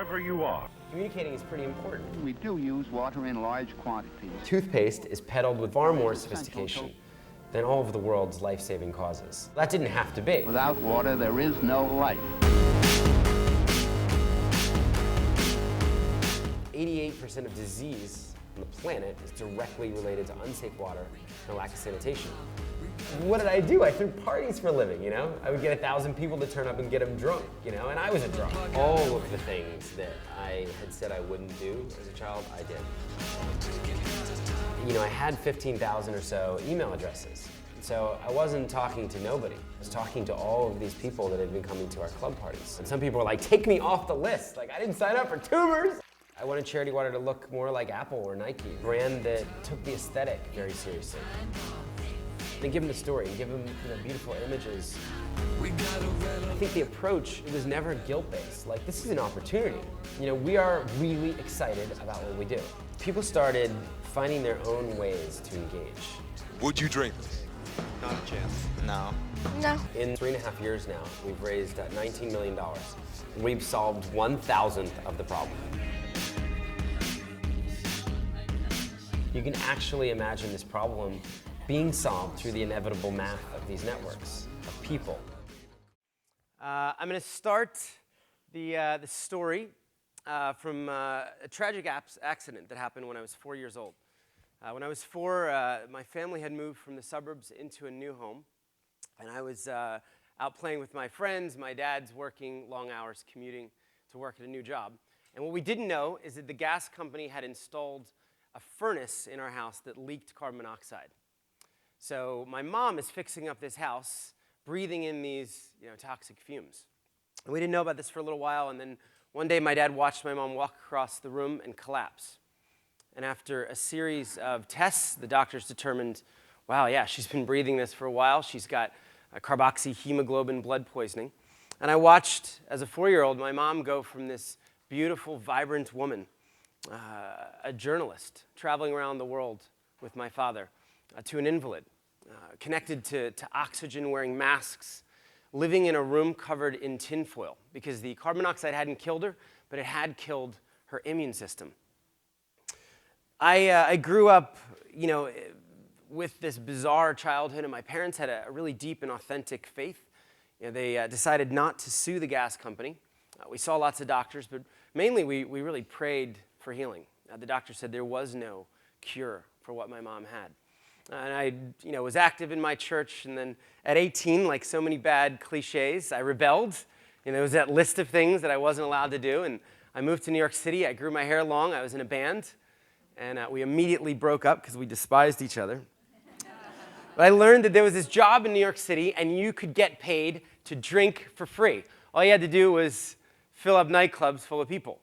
wherever you are. Communicating is pretty important. We do use water in large quantities. Toothpaste is peddled with far more sophistication than all of the world's life-saving causes. That didn't have to be. Without water, there is no life. 88% of disease on the planet is directly related to unsafe water and lack of sanitation. What did I do? I threw parties for a living, you know? I would get 1,000 people to turn up and get them drunk, you know? And I was a drunk. All of the things that I had said I wouldn't do as a child, I did. You know, I had 15,000 or so email addresses. So I wasn't talking to nobody. I was talking to all of these people that had been coming to our club parties. And some people were like, take me off the list. Like, I didn't sign up for tubers. I wanted charity water to look more like Apple or Nike, a brand that took the aesthetic very seriously. And give them a story, and give them beautiful images. I think the approach, it was never guilt-based. Like, this is an opportunity. You know, we are really excited about what we do. People started finding their own ways to engage. Would you drink this? Not a chance. No. No. In 3.5 years now, we've raised $19 million. We've solved 1,000th of the problem. You can actually imagine this problem being solved through the inevitable math of these networks of people. I'm going to start the story from a tragic accident that happened when I was 4 years old. When I was 4, my family had moved from the suburbs into a new home, and I was out playing with my friends. My dad's working long hours, commuting to work at a new job. And what we didn't know is that the gas company had installed a furnace in our house that leaked carbon monoxide. So my mom is fixing up this house, breathing in these toxic fumes. And we didn't know about this for a little while, and then one day my dad watched my mom walk across the room and collapse. And after a series of tests, the doctors determined, wow, yeah, she's been breathing this for a while. She's got carboxyhemoglobin blood poisoning. And I watched, as a 4-year-old, my mom go from this beautiful, vibrant woman, a journalist traveling around the world with my father, to an invalid, connected to oxygen-wearing masks, living in a room covered in tinfoil because the carbon monoxide hadn't killed her, but it had killed her immune system. I grew up, with this bizarre childhood, and my parents had a really deep and authentic faith. They decided not to sue the gas company. We saw lots of doctors, but mainly we really prayed for healing. The doctor said there was no cure for what my mom had. And I was active in my church, and then at 18, like so many bad cliches, I rebelled. There was that list of things that I wasn't allowed to do, and I moved to New York City. I grew my hair long. I was in a band, and we immediately broke up because we despised each other. But I learned that there was this job in New York City, and you could get paid to drink for free. All you had to do was fill up nightclubs full of people.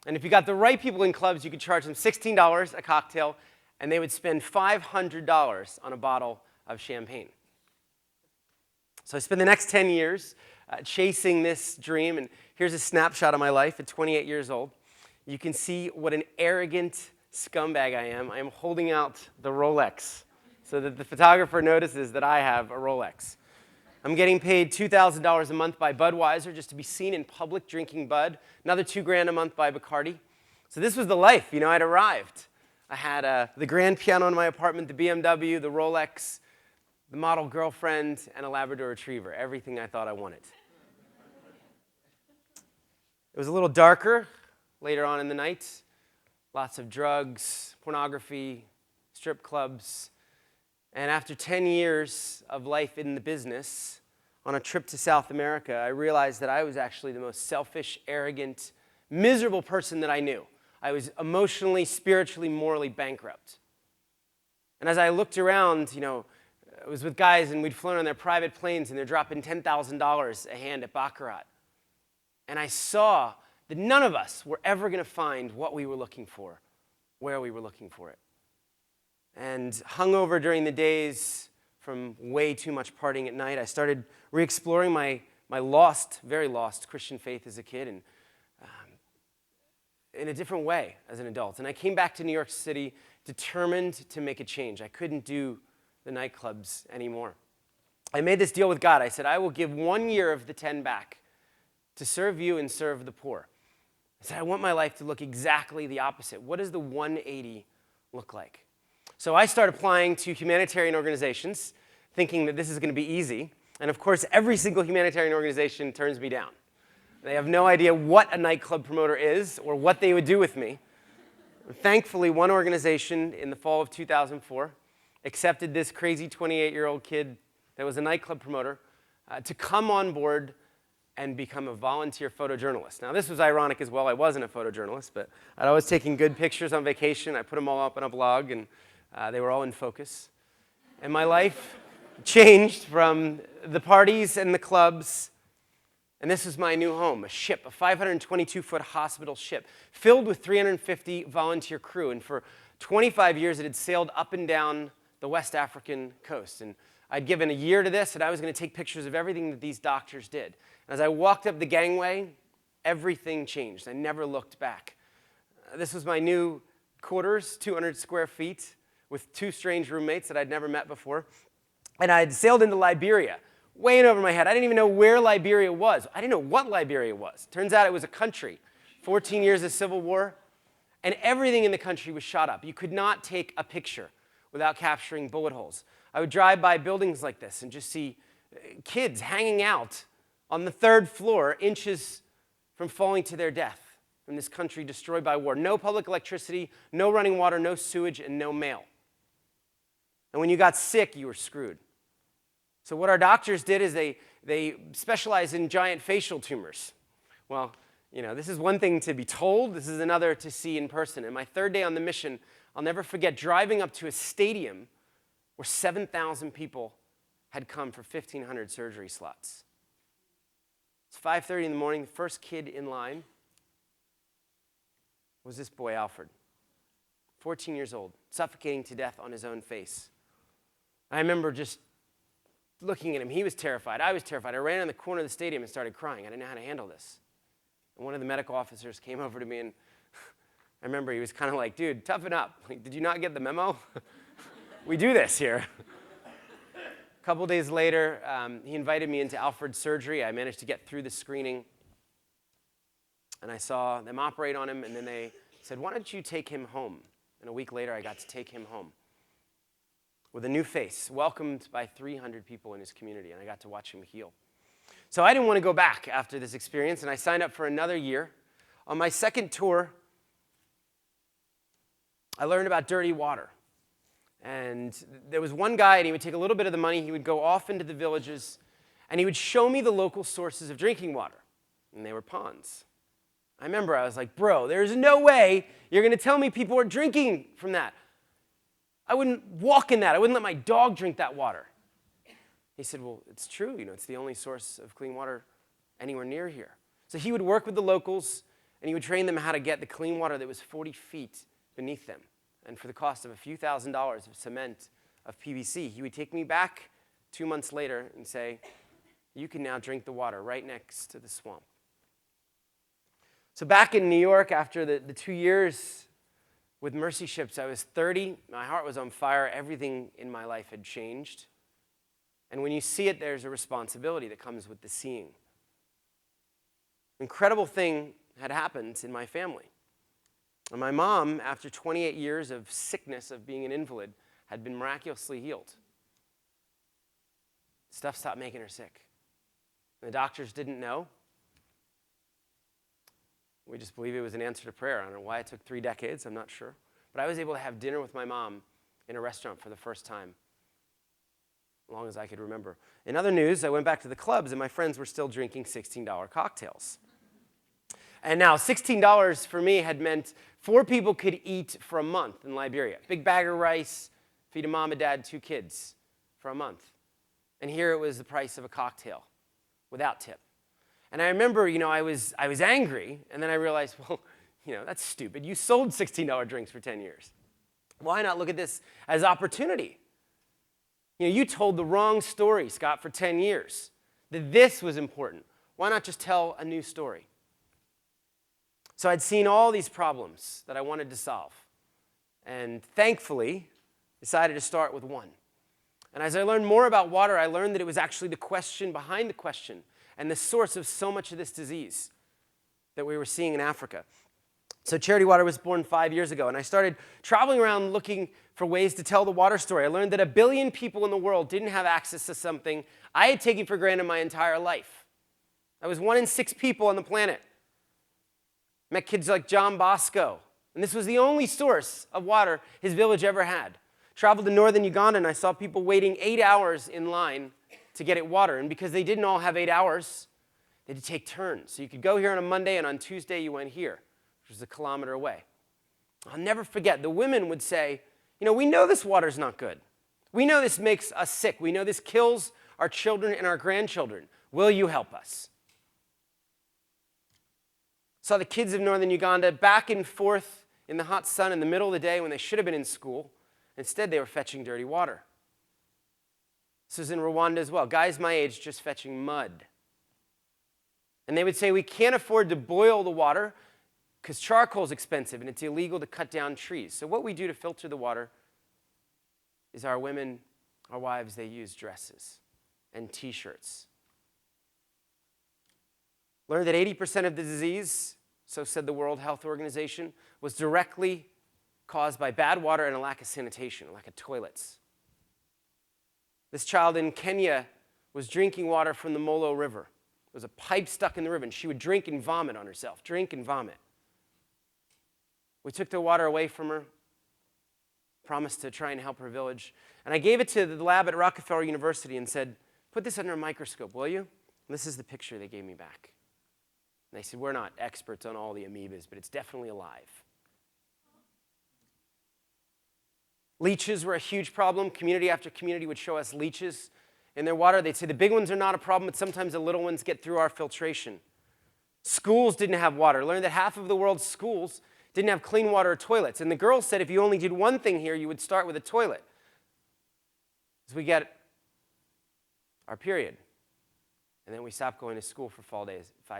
And if you got the right people in clubs, you could charge them $16 a cocktail, and they would spend $500 on a bottle of champagne. So I spent the next 10 years chasing this dream, and here's a snapshot of my life at 28 years old. You can see what an arrogant scumbag I am. I am holding out the Rolex so that the photographer notices that I have a Rolex. I'm getting paid $2,000 a month by Budweiser just to be seen in public drinking Bud, another $2,000 a month by Bacardi. So this was the life, I'd arrived. I had the grand piano in my apartment, the BMW, the Rolex, the model girlfriend, and a Labrador Retriever, everything I thought I wanted. It was a little darker later on in the night. Lots of drugs, pornography, strip clubs. And after 10 years of life in the business, on a trip to South America, I realized that I was actually the most selfish, arrogant, miserable person that I knew. I was emotionally, spiritually, morally bankrupt. And as I looked around, I was with guys and we'd flown on their private planes and they're dropping $10,000 a hand at Baccarat. And I saw that none of us were ever going to find what we were looking for, where we were looking for it. And hungover during the days from way too much partying at night, I started re-exploring my very lost Christian faith as a kid, and in a different way as an adult. And I came back to New York City determined to make a change. I couldn't do the nightclubs anymore. I made this deal with God. I said, I will give 1 year of the 10 back to serve you and serve the poor. I said, I want my life to look exactly the opposite. What does the 180 look like? So I started applying to humanitarian organizations, thinking that this is going to be easy. And of course, every single humanitarian organization turns me down. They have no idea what a nightclub promoter is or what they would do with me. Thankfully, one organization in the fall of 2004 accepted this crazy 28-year-old kid that was a nightclub promoter to come on board and become a volunteer photojournalist. Now, this was ironic as well. I wasn't a photojournalist, but I'd always taken good pictures on vacation. I put them all up on a blog, and they were all in focus. And my life changed from the parties and the clubs. And this was my new home, a ship, a 522-foot hospital ship filled with 350 volunteer crew. And for 25 years, it had sailed up and down the West African coast. And I'd given a year to this, and I was going to take pictures of everything that these doctors did. And as I walked up the gangway, everything changed. I never looked back. This was my new quarters, 200 square feet, with two strange roommates that I'd never met before. And I had sailed into Liberia, way in over my head. I didn't even know where Liberia was. I didn't know what Liberia was. Turns out it was a country. 14 years of civil war, and everything in the country was shot up. You could not take a picture without capturing bullet holes. I would drive by buildings like this and just see kids hanging out on the third floor, inches from falling to their death in this country destroyed by war. No public electricity, no running water, no sewage, and no mail. And when you got sick, you were screwed. So what our doctors did is they specialized in giant facial tumors. Well, this is one thing to be told. This is another to see in person. And my third day on the mission, I'll never forget driving up to a stadium where 7,000 people had come for 1,500 surgery slots. It's 5:30 in the morning. The first kid in line was this boy, Alfred, 14 years old, suffocating to death on his own face. I remember just looking at him. He was terrified. I was terrified. I ran in the corner of the stadium and started crying. I didn't know how to handle this. And one of the medical officers came over to me, and I remember he was kind of like, dude, toughen up. Like, did you not get the memo? We do this here. A couple days later, he invited me into Alfred's surgery. I managed to get through the screening. And I saw them operate on him, and then they said, why don't you take him home? And a week later, I got to take him home with a new face, welcomed by 300 people in his community, and I got to watch him heal. So I didn't want to go back after this experience, and I signed up for another year. On my second tour, I learned about dirty water. And there was one guy, and he would take a little bit of the money, he would go off into the villages, and he would show me the local sources of drinking water. And they were ponds. I remember I was like, bro, there's no way you're going to tell me people are drinking from that. I wouldn't walk in that. I wouldn't let my dog drink that water. He said, well, it's true. It's the only source of clean water anywhere near here. So he would work with the locals, and he would train them how to get the clean water that was 40 feet beneath them. And for the cost of a few $1,000s of cement, of PVC, he would take me back 2 months later and say, you can now drink the water right next to the swamp. So back in New York, after the 2 years with Mercy Ships, I was 30. My heart was on fire. Everything in my life had changed. And when you see it, there's a responsibility that comes with the seeing. Incredible thing had happened in my family. And my mom, after 28 years of sickness, of being an invalid, had been miraculously healed. Stuff stopped making her sick. And the doctors didn't know. We just believe it was an answer to prayer. I don't know why it took 3 decades, I'm not sure. But I was able to have dinner with my mom in a restaurant for the first time, as long as I could remember. In other news, I went back to the clubs, and my friends were still drinking $16 cocktails. And now $16 for me had meant 4 people could eat for a month in Liberia. Big bag of rice, feed a mom and dad, 2 kids for a month. And here it was the price of a cocktail without tip. And I remember, I was angry, and then I realized, well, that's stupid. You sold $16 drinks for 10 years. Why not look at this as opportunity? You told the wrong story, Scott, for 10 years, that this was important. Why not just tell a new story? So I'd seen all these problems that I wanted to solve, and thankfully decided to start with one. And as I learned more about water, I learned that it was actually the question behind the question and the source of so much of this disease. that we were seeing in Africa. So Charity Water was born 5 years ago, and I started traveling around looking for ways to tell the water story. I learned that 1 billion people in the world didn't have access to something I had taken for granted my entire life. I was 1 in 6 people on the planet. Met kids like John Bosco, and this was the only source of water his village ever had. Traveled to northern Uganda, and I saw people waiting 8 hours in line to get water, and because they didn't all have 8 hours, they had to take turns. So you could go here on a Monday, and on Tuesday you went here, which was 1 kilometer away. I'll never forget, the women would say, we know this water's not good. We know this makes us sick. We know this kills our children and our grandchildren. Will you help us? Saw the kids of northern Uganda back and forth in the hot sun in the middle of the day when they should have been in school. Instead, they were fetching dirty water. This was in Rwanda as well. Guys my age just fetching mud. And they would say, we can't afford to boil the water because charcoal is expensive and it's illegal to cut down trees. So what we do to filter the water is our women, our wives, they use dresses and T-shirts. Learned that 80% of the disease, so said the World Health Organization, was directly caused by bad water and a lack of sanitation, a lack of toilets. This child in Kenya was drinking water from the Molo River. There was a pipe stuck in the river, and she would drink and vomit on herself, drink and vomit. We took the water away from her, promised to try and help her village, and I gave it to the lab at Rockefeller University and said, put this under a microscope, will you? And this is the picture they gave me back. And they said, we're not experts on all the amoebas, but it's definitely alive. Leeches were a huge problem. Community after community would show us leeches in their water. They'd say the big ones are not a problem, but sometimes the little ones get through our filtration. Schools didn't have water. Learned that half of the world's schools didn't have clean water or toilets. And the girls said if you only did one thing here, you would start with a toilet. As we get our period. And then we stop going to school for 5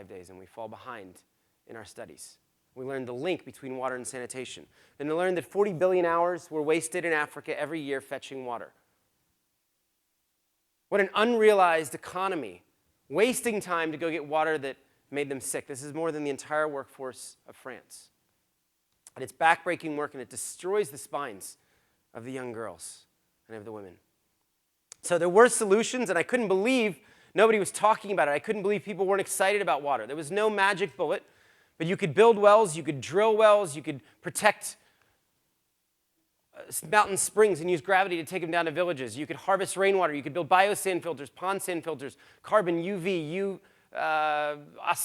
days, and we fall behind in our studies. We learned the link between water and sanitation. Then we learned that 40 billion hours were wasted in Africa every year fetching water. What an unrealized economy, wasting time to go get water that made them sick. This is more than the entire workforce of France. And it's backbreaking work, and it destroys the spines of the young girls and of the women. So there were solutions, and I couldn't believe nobody was talking about it. I couldn't believe people weren't excited about water. There was no magic bullet, but you could build wells, you could drill wells, you could protect mountain springs and use gravity to take them down to villages. You could harvest rainwater. You could build biosand filters, pond sand filters, carbon, UV,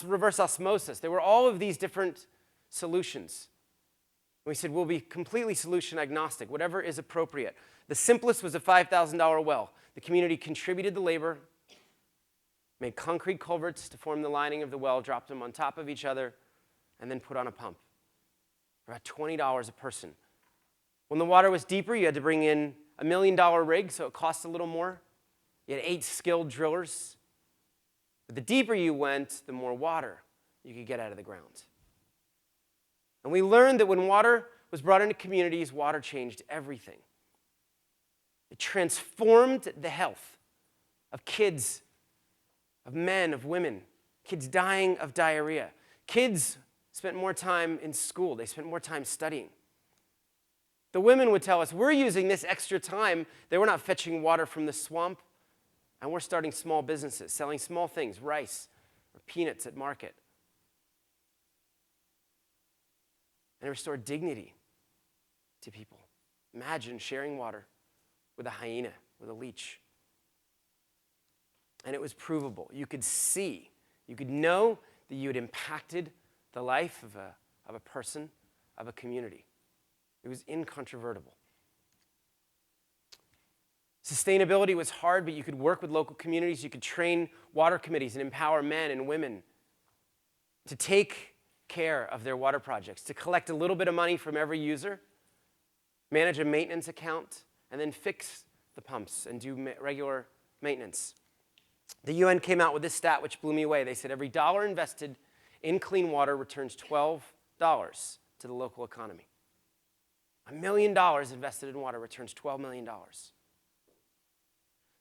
reverse osmosis. There were all of these different solutions. And we said, we'll be completely solution agnostic, whatever is appropriate. The simplest was a $5,000 well. The community contributed the labor, made concrete culverts to form the lining of the well, dropped them on top of each other, and then put on a pump. For about $20 a person. When the water was deeper, you had to bring in $1 million rig, so it cost a little more. You had 8 skilled drillers. But the deeper you went, the more water you could get out of the ground. And we learned that when water was brought into communities, water changed everything. It transformed the health of kids, of men, of women, kids dying of diarrhea. Kids spent more time in school. They spent more time studying. The women would tell us, we're using this extra time that we're not fetching water from the swamp, and we're starting small businesses, selling small things, rice or peanuts at market. And it restored dignity to people. Imagine sharing water with a hyena, with a leech. And it was provable. You could see, you could know that you had impacted the life of a person, of a community. It was incontrovertible. Sustainability was hard, but you could work with local communities. You could train water committees and empower men and women to take care of their water projects, to collect a little bit of money from every user, manage a maintenance account, and then fix the pumps and do regular maintenance. The UN came out with this stat which blew me away. They said every dollar invested in clean water returns $12 to the local economy. $1 million invested in water returns $12 million.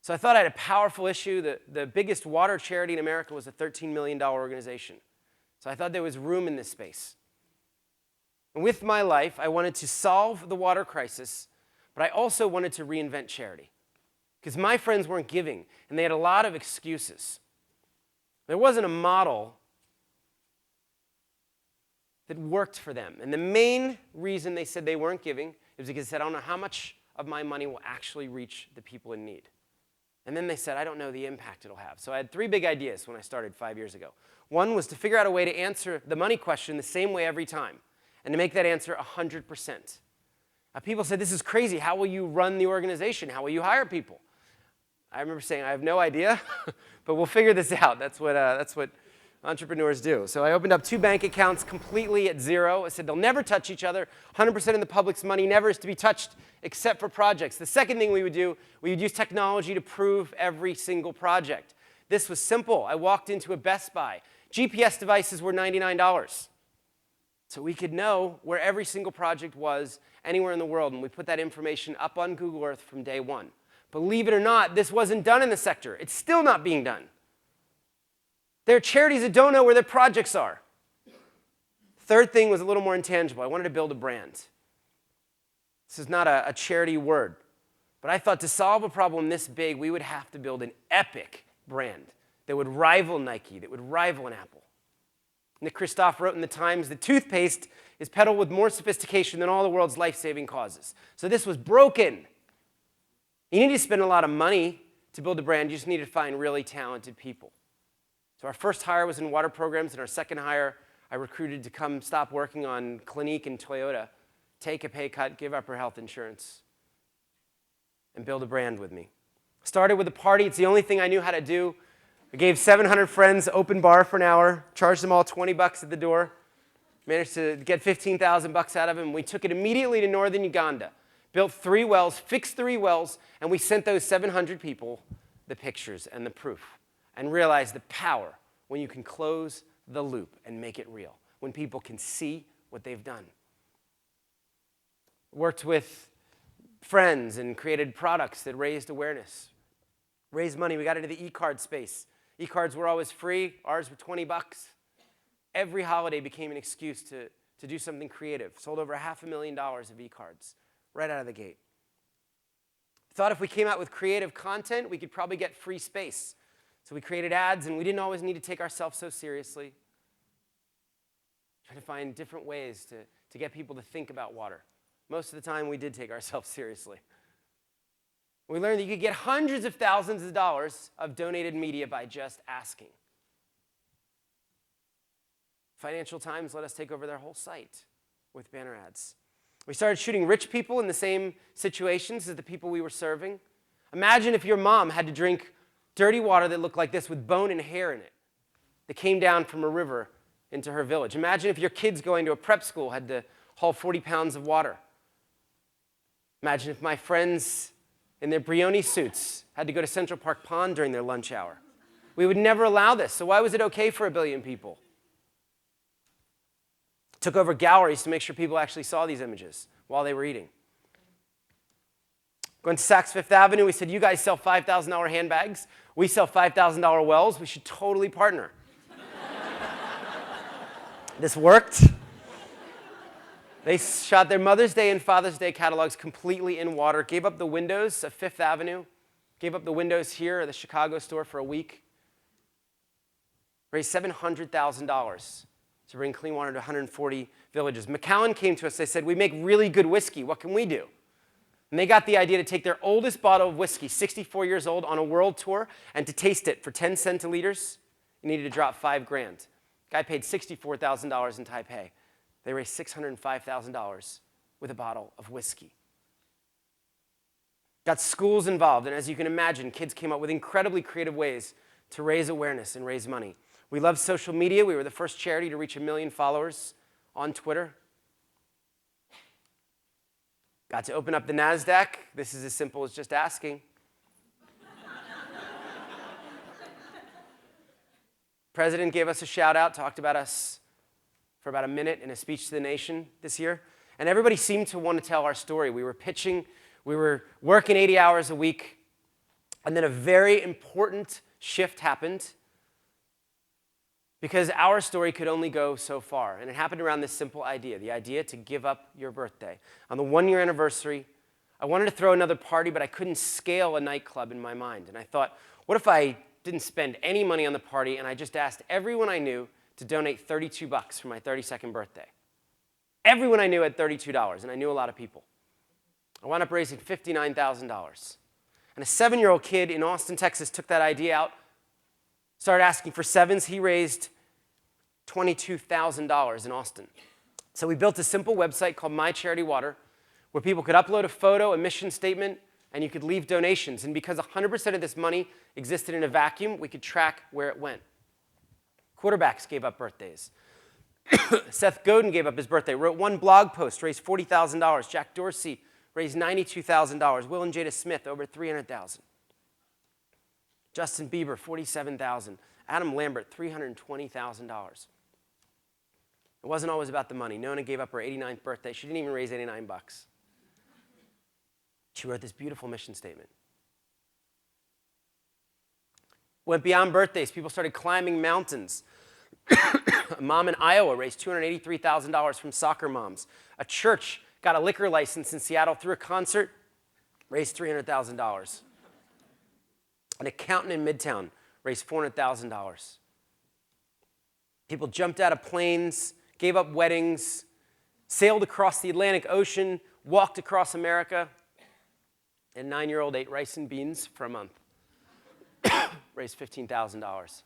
So I thought I had a powerful issue. The biggest water charity in America was a $13 million organization. So I thought there was room in this space. And with my life, I wanted to solve the water crisis, but I also wanted to reinvent charity. Because my friends weren't giving, and they had a lot of excuses. There wasn't a model that worked for them. And the main reason they said they weren't giving is because they said, I don't know how much of my money will actually reach the people in need. And then they said, I don't know the impact it'll have. So I had 3 big ideas when I started 5 years ago. One was to figure out a way to answer the money question the same way every time, and to make that answer 100%. People said, this is crazy. How will you run the organization? How will you hire people? I remember saying, I have no idea, but we'll figure this out. That's what entrepreneurs do. So I opened up 2 bank accounts completely at zero. I said they'll never touch each other. 100% of the public's money never is to be touched except for projects. The second thing we would do, we would use technology to prove every single project. This was simple. I walked into a Best Buy. GPS devices were $99. So we could know where every single project was anywhere in the world, and we put that information up on Google Earth from day one. Believe it or not, this wasn't done in the sector. It's still not being done. There are charities that don't know where their projects are. Third thing was a little more intangible. I wanted to build a brand. This is not a charity word, but I thought to solve a problem this big, we would have to build an epic brand that would rival Nike, that would rival an Apple. Nick Kristof wrote in the Times that toothpaste is peddled with more sophistication than all the world's life-saving causes. So this was broken. You need to spend a lot of money to build a brand. You just need to find really talented people. So our first hire was in water programs, and our second hire I recruited to come stop working on Clinique and Toyota, take a pay cut, give up her health insurance, and build a brand with me. Started with a party. It's the only thing I knew how to do. I gave 700 friends open bar for an hour, charged them all $20 at the door, managed to get 15,000 bucks out of them. We took it immediately to northern Uganda, built 3 wells, fixed 3 wells, and we sent those 700 people the pictures and the proof, and realized the power when you can close the loop and make it real, when people can see what they've done. Worked with friends and created products that raised awareness, raised money. We got into the e-card space. E-cards were always free. Ours were $20. Every holiday became an excuse to do something creative. Sold over $500,000 of e-cards right out of the gate. Thought if we came out with creative content, we could probably get free space. So we created ads, and we didn't always need to take ourselves so seriously. Trying to find different ways to get people to think about water. Most of the time, we did take ourselves seriously. We learned that you could get hundreds of thousands of dollars of donated media by just asking. Financial Times let us take over their whole site with banner ads. We started shooting rich people in the same situations as the people we were serving. Imagine if your mom had to drink dirty water that looked like this with bone and hair in it, that came down from a river into her village. Imagine if your kids going to a prep school had to haul 40 pounds of water. Imagine if my friends in their Brioni suits had to go to Central Park Pond during their lunch hour. We would never allow this, so why was it okay for 1 billion people? Took over galleries to make sure people actually saw these images while they were eating. Going to Saks Fifth Avenue, we said, you guys sell $5,000 handbags. We sell $5,000 wells. We should totally partner. This worked. They shot their Mother's Day and Father's Day catalogs completely in water, gave up the windows of Fifth Avenue, gave up the windows here at the Chicago store for a week, raised $700,000 to bring clean water to 140 villages. McAllen came to us. They said, we make really good whiskey. What can we do? And they got the idea to take their oldest bottle of whiskey, 64 years old, on a world tour, and to taste it for 10 centiliters, you needed to drop $5,000. Guy paid $64,000 in Taipei. They raised $605,000 with a bottle of whiskey. Got schools involved, and as you can imagine, kids came up with incredibly creative ways to raise awareness and raise money. We love social media. We were the first charity to reach 1 million followers on Twitter. Got to open up the NASDAQ. This is as simple as just asking. President gave us a shout out, talked about us for about a minute in a speech to the nation this year. And everybody seemed to want to tell our story. We were pitching, we were working 80 hours a week, and then a very important shift happened because our story could only go so far. And it happened around this simple idea, the idea to give up your birthday. On the 1-year anniversary, I wanted to throw another party, but I couldn't scale a nightclub in my mind. And I thought, what if I didn't spend any money on the party and I just asked everyone I knew to donate $32 for my 32nd birthday? Everyone I knew had $32, and I knew a lot of people. I wound up raising $59,000. And a 7-year-old kid in Austin, Texas took that idea out, started asking for sevens. He raised $22,000 in Austin. So we built a simple website called My Charity Water, where people could upload a photo, a mission statement, and you could leave donations. And because 100% of this money existed in a vacuum, we could track where it went. Quarterbacks gave up birthdays. Seth Godin gave up his birthday, wrote one blog post, raised $40,000. Jack Dorsey raised $92,000. Will and Jada Smith, over $300,000. Justin Bieber, $47,000. Adam Lambert, $320,000. It wasn't always about the money. Nona gave up her 89th birthday. She didn't even raise $89. She wrote this beautiful mission statement. Went beyond birthdays. People started climbing mountains. A mom in Iowa raised $283,000 from soccer moms. A church got a liquor license in Seattle through a concert, raised $300,000. An accountant in Midtown raised $400,000. People jumped out of planes, gave up weddings, sailed across the Atlantic Ocean, walked across America, and a 9-year-old ate rice and beans for a month. Raised $15,000.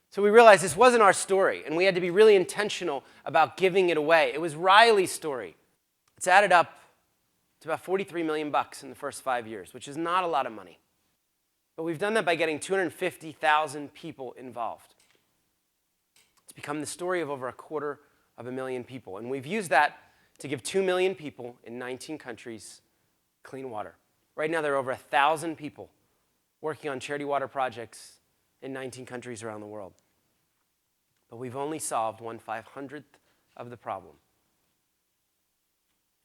So we realized this wasn't our story, and we had to be really intentional about giving it away. It was Riley's story. It's added up to about $43 million in the first 5 years, which is not a lot of money. But we've done that by getting 250,000 people involved. It's become the story of over 250,000 people, and we've used that to give 2 million people in 19 countries clean water. Right now, there are over 1,000 people working on charity water projects in 19 countries around the world. But we've only solved 1/500th of the problem.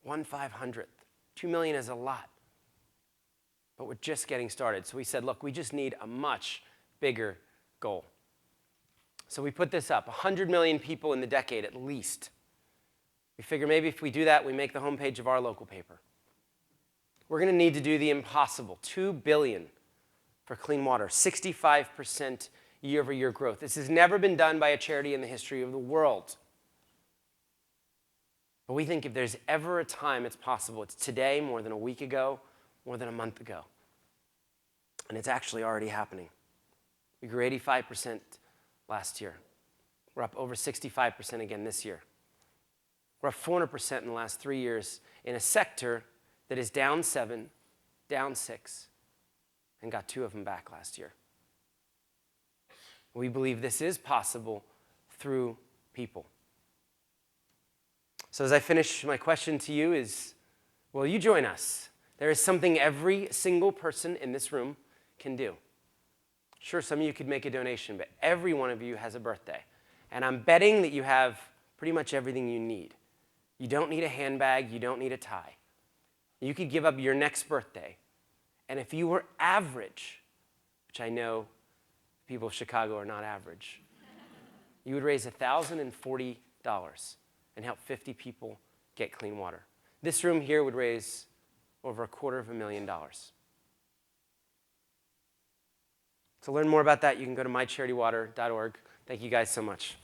1/500th. 2 million is a lot. But we're just getting started. So we said, look, we just need a much bigger goal. So we put this up, 100 million people in the decade at least. We figure maybe if we do that, we make the homepage of our local paper. We're going to need to do the impossible, 2 billion for clean water, 65% year-over-year growth. This has never been done by a charity in the history of the world. But we think if there's ever a time it's possible, it's today, more than a week ago, more than a month ago. And it's actually already happening. We grew 85% last year. We're up over 65% again this year. We're up 400% in the last 3 years in a sector that is down 7, down 6, and got 2 of them back last year. We believe this is possible through people. So as I finish, my question to you is, will you join us? There is something every single person in this room can do. Sure, some of you could make a donation, but every one of you has a birthday. And I'm betting that you have pretty much everything you need. You don't need a handbag. You don't need a tie. You could give up your next birthday. And if you were average, which I know people of Chicago are not average, you would raise $1,040 and help 50 people get clean water. This room here would raise over $250,000. To learn more about that, you can go to mycharitywater.org. Thank you guys so much.